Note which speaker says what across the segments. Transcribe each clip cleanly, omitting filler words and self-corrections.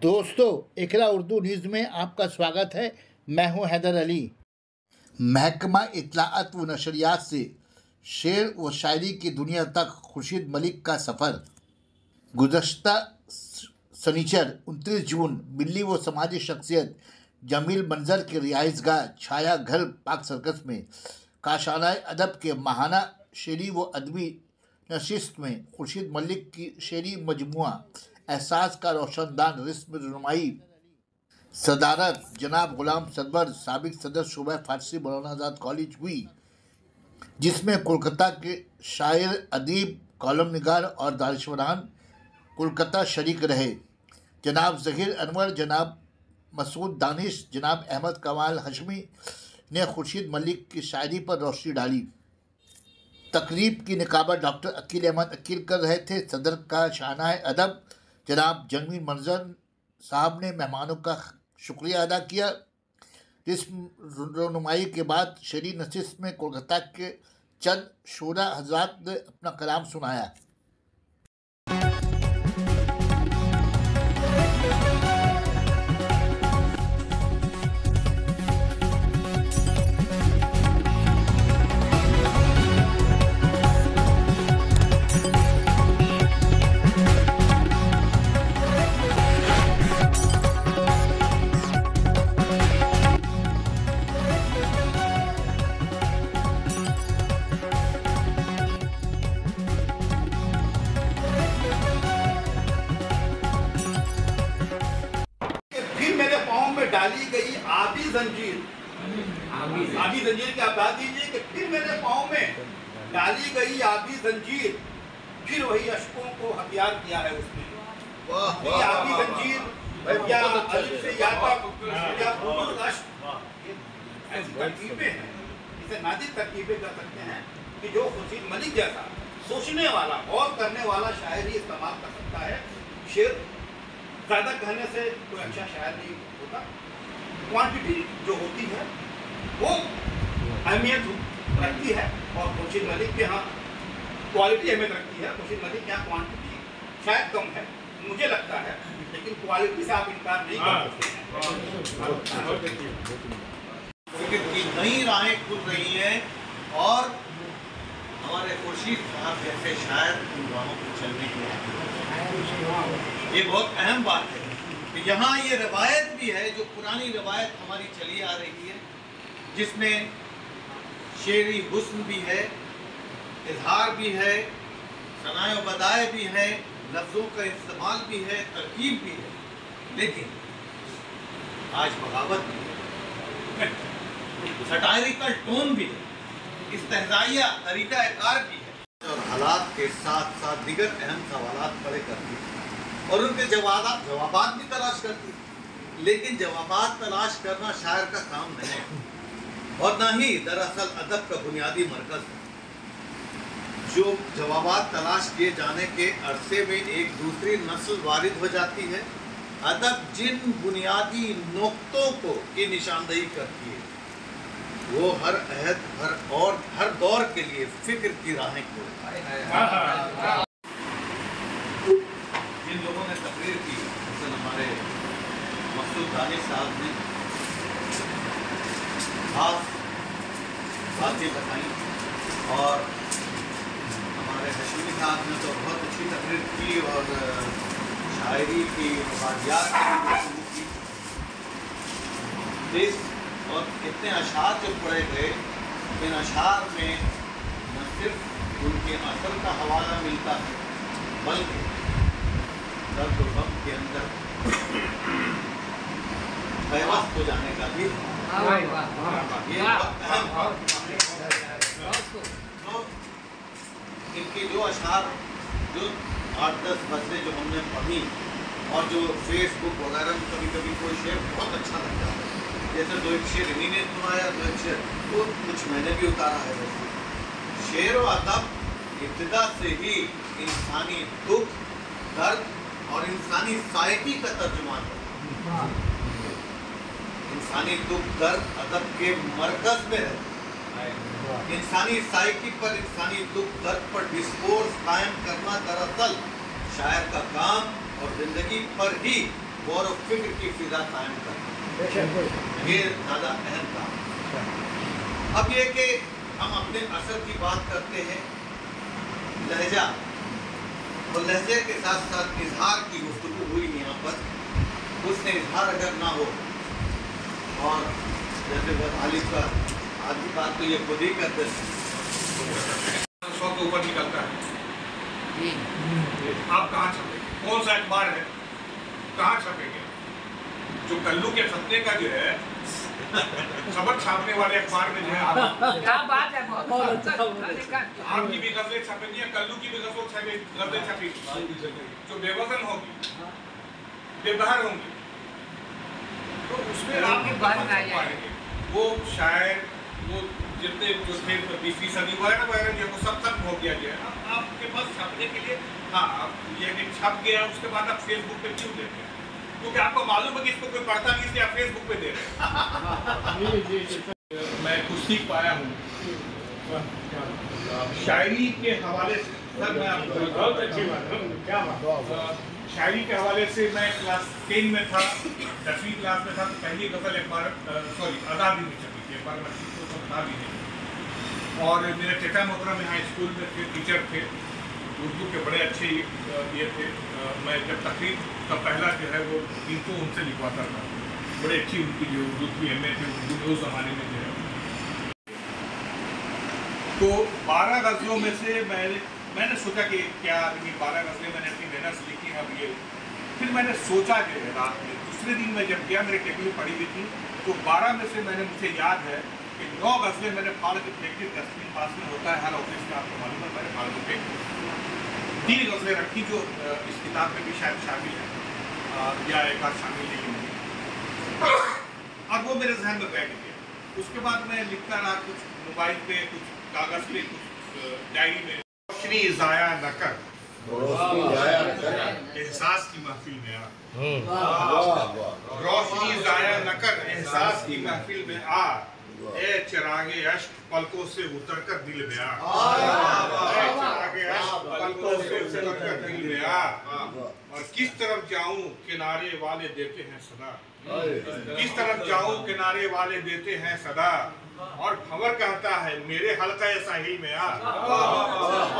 Speaker 1: दोस्तों, इकरा उर्दू न्यूज़ में आपका स्वागत है। मैं हूं हैदर अली। महकमा इत्तलाआत व नशरियात से शेर व शायरी की दुनिया तक खुर्शीद मलिक का सफ़र। गुज़श्ता शनिचर 29 जून मिली व समाजी शख्सियत जमील मंजर के रिहाइशगाह छाया घर पाक सर्कस में काशाना अदब के माहाना शेरी व अदबी नशिस्त में खुर्शीद मलिक की शेरी मजमुआ एहसास का रोशनदान रिस्म रुनुमाई सदारत जनाब गुलाम सरवर साबिक सदर शुबा फारसी मौलाना आज़ाद कॉलेज हुई, जिसमें कोलकाता के शायर अदीब कॉलम निगार और दानिशवरान कोलकाता शरीक रहे। जनाब ज़हीर अनवर, जनाब मसूद दानिश, जनाब अहमद कमाल हशमी ने खुर्शीद मलिक की शायरी पर रोशनी डाली। तकरीब की निकाबत डॉक्टर अकील अहमद अकील कर रहे थे। सदर का शाना अदब जनाब जमील मंजर साहब ने मेहमानों का शुक्रिया अदा किया। इस रुनुमाई के बाद शेरी नशिस्त में कोलकाता के चंद शोरा हजरात ने अपना कलाम सुनाया।
Speaker 2: डाली गई आबी जंजीर की आप बात दीजिए कि फिर मेरे पाँव में डाली गई आबी जंजीर, फिर वही अशकों को हथियार किया है उसने। आबी जंजीर या अलिफ से या ऐसी तरकीबें हैं, इसे नादिर तरकीबें कर सकते हैं कि जो खुर्शीद मलिक जैसा सोचने वाला और करने वाला शायर ही इस्तेमाल कर सकता है। शेर ज़्यादा कहने से कोई अच्छा शायर नहीं होता। क्वांटिटी जो होती है वो अहमियत रखती है और खुर्शीद मलिक के यहाँ क्वालिटी अहमियत रखती है। खुर्शीद मलिक के यहाँ क्वांटिटी शायद कम है, मुझे लगता है, लेकिन क्वालिटी से आप इनकार नहीं कर सकते
Speaker 3: हैं। नई राहें खुल रही हैं और हमारे खुर्शीद साहब जैसे शायर उन राहों पर चलने की ये बहुत अहम बात है। यहाँ ये रवायत भी है, जो पुरानी रवायत हमारी चली आ रही है, जिसमें शेरी हुस्न भी है, इजहार भी है, सनाए बदाए भी है, लफ्ज़ों का इस्तेमाल भी है, तरकीब भी है, लेकिन आज बगावत भी है, सटायरिकल टोन भी है, इस्तेहज़ाइया तरीका कार भी है और हालात के साथ साथ दीगर अहम सवालात खड़े करती है और उनके जवाबात भी तलाश करती है। लेकिन जवाबात तलाश करना शायर का काम नहीं है और ना ही दरअसल अदब का बुनियादी मरकज है। जो जवाबात तलाश किए जाने के अरसे में एक दूसरी नस्ल वारिद हो जाती है। अदब जिन बुनियादी नुक्तों को की निशानदही करती है वो हर अहद हर दौर के लिए फिक्र की राहें खोलता है। जिन लोगों ने तकरीर की, जैसे हमारे मसूद दानिश साहब ने खास बातें बताई और हमारे हशमी साहब ने तो बहुत अच्छी तकरीर की और शायरी की वादियात की देश और इतने अशार जो पढ़े गए, इन अशार में न सिर्फ उनके असल का हवाला मिलता है बल्कि दर्द गम के अंदर बेबस हो जाने का भी तो इनकी जो अशार जो 8-10 गज़लें जो हमने पढ़ी और जो फेसबुक वगैरह में कभी कभी कोई शेर बहुत अच्छा लगता है, जैसे दो एक शेर इन्हीं ने सुनाया, दो एक शेर तो कुछ मैंने भी उतारा है। वैसे शेर व अदब इब्तिदा से ही इंसानी दुख दर्द और इंसानी साइकी का तर्जुमान है। इंसानी दुख दर्द अदब के मरकज में रहता है। इंसानी साइकी पर, इंसानी दुख दर्द पर डिस्कोर्स कायम करना दरअसल शायर का काम और जिंदगी पर ही गौर और फिक्र की फिजा कायम करना, ये ज़्यादा अहम काम। अब ये कि हम अपने असर की बात करते हैं, लहजा और लहजे के साथ साथ इजहार की गुफ्तगू हुई यहाँ पर। उसने इजहार अगर ना हो, और जैसे वो तालिब का आधी बात तो ये खुद ही करते हैं,
Speaker 4: 100 के ऊपर निकलता है। आप कहाँ छपे, कौन सा अखबार है, कहाँ छपेंगे? जो कल्लू के सपने का जो है खबर छापने वाले अखबार में जो है
Speaker 5: क्या बात है,
Speaker 4: आपकी भी गजलें छपेंगी या कल्लू की भी गजलें छपेंगी जो बेवजन होगी, बेबहर होंगी, तो उसमें आप पाएंगे। वो शायर, वो जितने जो थे 20वीं सदी वगैरह जो सब खत्म हो गया जो है। आपके पास छपने के लिए, हाँ, आप ये कि छप गया, उसके बाद आप फेसबुक पे क्यों देते हैं? क्योंकि आपको मालूम है कि इसको कोई पढ़ता नहीं, इसलिए आप फेसबुक पे दे रहे हैं। मैं कुछ सीख पाया हूँ शायरी के हवाले से। सर मैं आपको बहुत अच्छी बात है, क्या बात। शायरी के हवाले से मैं क्लास 10 में था, 10वीं क्लास में था, तो पहली गजल अखबार आज़ादी में छपी थी, अखबार में तो था भी नहीं। और मेरे चचा मोहतरम यहाँ स्कूल में थे, टीचर थे, उर्दू के बड़े अच्छे ये थे। मैं जब तकरीर का पहला जो है वो इनको उनसे लिखवाता था, बड़े अच्छी उनकी जो उर्दू की MA थे उस ज़माने में जो है। तो 12 गज़लों में से मैंने सोचा कि क्या ये 12 गज़लें मैंने अपनी मेहनत से लिखी हैं। अब ये फिर मैंने सोचा जो है रात में, दूसरे दिन मैं जब गया, मेरे टेबल में पड़ी हुई थी, तो 12 में से मुझे याद है कि 9 गज़लें मैंने फाड़ के फेंक दी। 10वीं पास में होता है हर ऑफिस का, आपको मालूम है, मैंने फाड़ के फेंक दी। 3 गज़लें रखी जो इस किताब में भी शायद शामिल है, या एक आध शामिल नहीं है। अब वो मेरे जहन में बैठ गया। उसके बाद मैं लिखता रहा, कुछ मोबाइल पे, कुछ कागज़ पे, कुछ डायरी में। रोशनी ज़ाया न कर, एहसास की महफिल में आ। रोशनी ज़ाया न कर, एहसास की महफिल में आ। ए चिरागे अश्क पलकों से उतर कर दिल में आ। ए चिरागे अश्क पलकों से उतर कर दिल में आ। और किस तरफ जाऊं किनारे वाले देते हैं सदा, किस तरफ जाऊं किनारे वाले देते हैं सदा। और खबर कहता है मेरे हल्का साहिल में आ।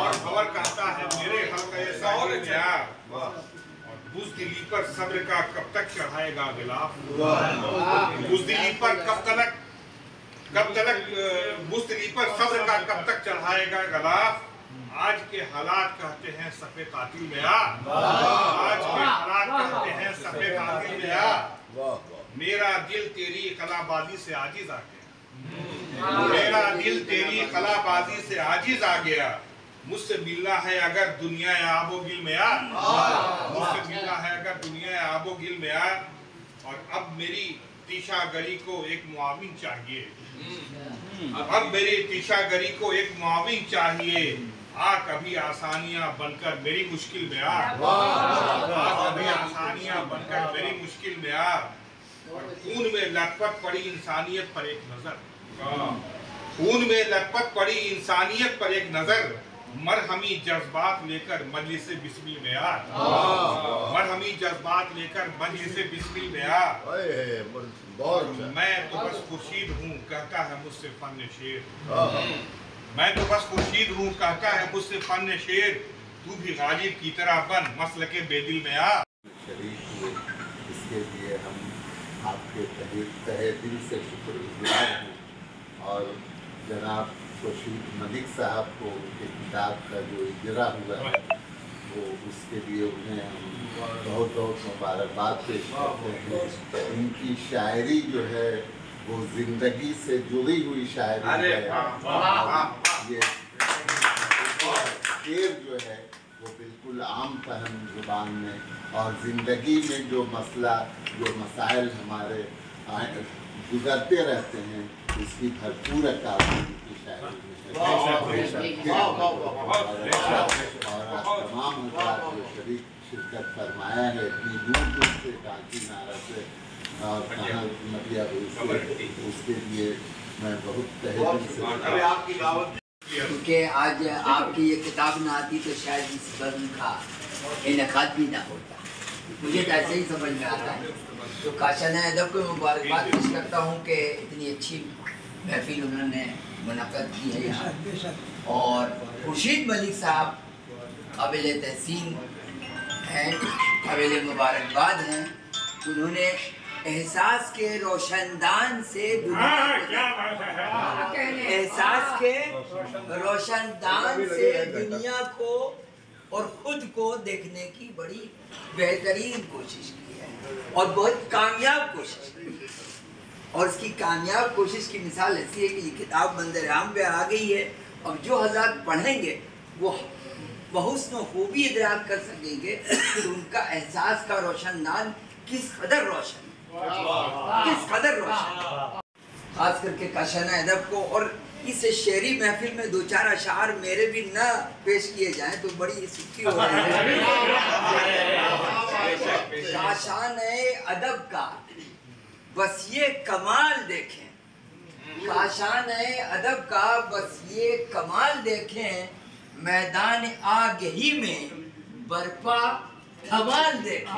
Speaker 4: और खबर कहता है मेरे हल्का साहिल में आ। और बुज़दिली पर सब्र का कब तक चढ़ाएगा गिलाफ, बुज़दिली पर कब तक बुज़दिली पर सब्र का कब तक चढ़ाएगा गिलाफ। आज के हालात कहते हैं सफ़े कातिल में आ। आज के हालात कहते हैं सफ़े कातिल में आ। मेरा दिल तेरी कलाबाजी से आजिज आ गया, मेरा दिल तेरी कलाबाजी से आजिज आ गया। मुझसे मिलना है अगर दुनिया आबोगिल में आ, मुझसे मिलना है अगर दुनिया आबोगिल में आ। और अब मेरी तीशागरी को एक मुआविन चाहिए, अब मेरी तीशागरी को एक मुआविन चाहिए। आ कभी आसानियां बनकर मेरी मुश्किल में आ, कभी आसानियां बनकर मेरी मुश्किल में आ। और खून में लथपथ पड़ी इंसानियत पर एक नजर, खून में लथपथ पड़ी इंसानियत पर एक नजर। मरहमी जज्बात लेकर मजलिस बिस्मिल में आ, मरहमी जज्बात लेकर मजलिस बिस्मिल में आ। मैं तो बस खुर्शीद हूँ कहता है मुझसे फन शेर, मैं तो बस खुर्शीद हूँ कहता है मुझसे फन शेर। तू भी गालिब की तरह बन मसल के बेदिल में आ।
Speaker 6: इसके लिए हम आपके तहे दिल से शुक्रगुजार हैं। और जनाब खुर्शीद मलिक साहब को उनके किताब का जो इजरा हुआ है वो उसके लिए उन्हें हम बहुत बहुत मुबारकबाद पेश करते हैं। इनकी शायरी जो है वो जिंदगी से जुड़ी हुई शायरी है। ये शेर जो है वो बिल्कुल आम फहम जुबान में, और ज़िंदगी में जो मसला, जो मसाइल हमारे गुजरते रहते हैं, इसकी भरपूर अक्कासी की शायरी में है। और आप तमाम हज़रात जो शरीक शिरकत फरमाया है इतनी दूर दूर से, कांची नारा से और कहाँ मतलब उसके लिए मैं बहुत तहे दिल से,
Speaker 5: क्योंकि आज आपकी ये किताब ना आती तो शायद इस बज़्म का इनेकाद भी ना होता। मुझे तो ऐसे ही समझ में आता है। तो काशाना अदब को मुबारकबाद पेश करता हूँ कि इतनी अच्छी महफिल उन्होंने मुनक़द की है यहाँ। और खुर्शीद मलिक साहब काबिल तहसीन हैं, काबिल मुबारकबाद हैं। उन्होंने एहसास के रोशनदान से एहसास के रोशनदान से दुनिया को और खुद को देखने की बड़ी बेहतरीन कोशिश की है और बहुत कामयाब कोशिश की है। और इसकी कामयाब कोशिश की मिसाल ऐसी है कि ये किताब मंज़र-ए-आम पे आ गई है। अब जो हज़रात पढ़ेंगे वो बहुस्न खूबी इदराक कर सकेंगे कि उनका एहसास का रोशनदान किस कदर रोशन, किस कदर रोशन। खास करके काशाना अदब को और इस शेरी महफिल में 2-4 अशार मेरे भी न पेश किए जाएं तो बड़ी सुखी हो रही है। काशाना अदब का बस ये कमाल देखें, काशाना अदब का बस ये कमाल देखें, मैदान आगही में बरपा धमाल देखें,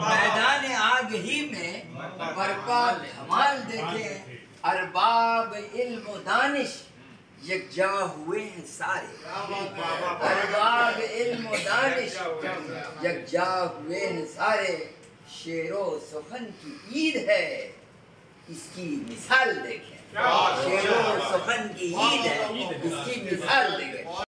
Speaker 5: मैदान आगही में बरपा धमाल देखें। अरबाब इल्म दानिश यकजा हुए हैं सारे, अरबाब इल्म दानिश यकजा हुए हैं सारे। शेरो सुखन की ईद है इसकी मिसाल देखें, शेरो सुखन की ईद है इसकी मिसाल देखें।